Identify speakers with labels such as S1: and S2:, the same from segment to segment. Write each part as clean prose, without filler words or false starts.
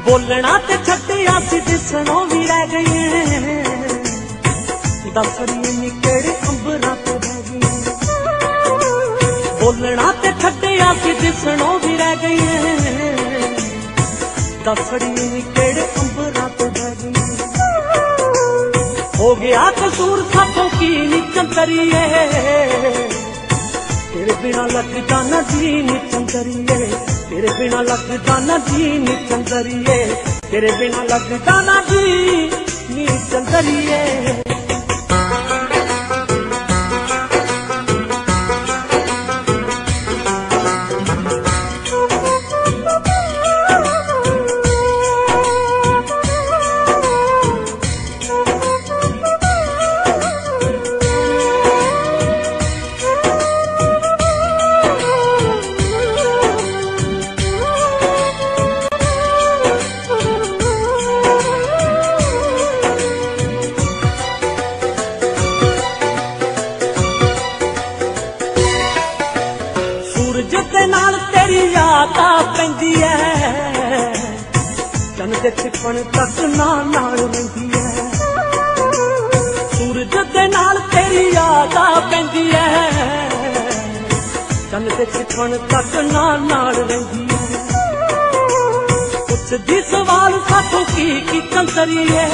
S1: बोलना ते छड्डिया सी दिसणों भी रह गई। दस नी केड़े अंबरां ते रह गई। बोलना ते छड्डिया सी दिसणों भी रह गई। दस नी केड़े अंबरां ते रह गई। हो गया कसूर साथों की नी चंदरिए, तेरे बिना लगदा ना जी नी चंदरिए। तेरे बिना लगदा ना जी नी चंदरिए। तेरे बिना लगदा ना जी नी चंदरिए। नाल तेरी याद पैंदी है, चन दे छिपण तक नाल रहिंदी है। सूरज दे नाल तेरी याद पैंदी है, चन दे छिपण तक नाल रहिंदी है। पुछदी सवाल साथों की चंदरिए,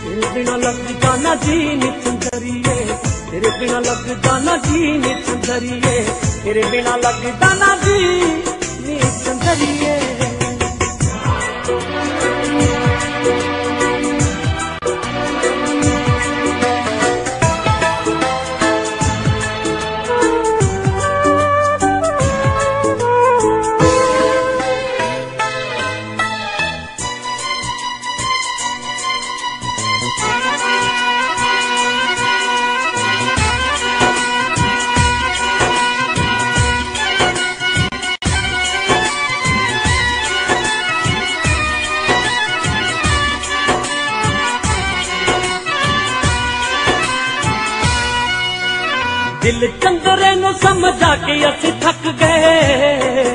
S1: तेरे बिना लगदा ना जी नी चंदरिए। तेरे बिना लगदा ना जी नी चंदरिए। तेरे बिना लगदा ना जी नी चंदरिए। दिल चंदरे नू समझा के असी थक गए।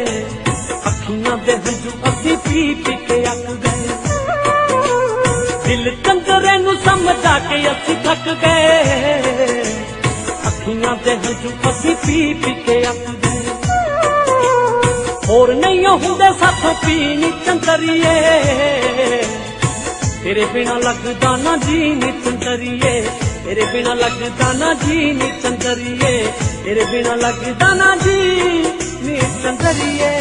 S1: अखियां दे हंझू असी पी पी के अक गए। दिल चंदरे नू समझा के असी थक गए। अखियां दे हंझू असी पी पी के अक गए। होर नहीं हुंदे साथों पीनी चंदरिए, तेरे बिना लगदा ना जी नी चंदरिए। तेरे बिना लगदा ना जी नी चंदरिए। तेरे बिना लगदा ना जी नी चंदरिए।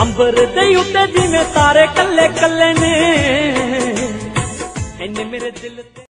S1: अंबर दे उत्ते जिवें तारे कल्ले कल्ले ने, इन्ने मेरे दिल ते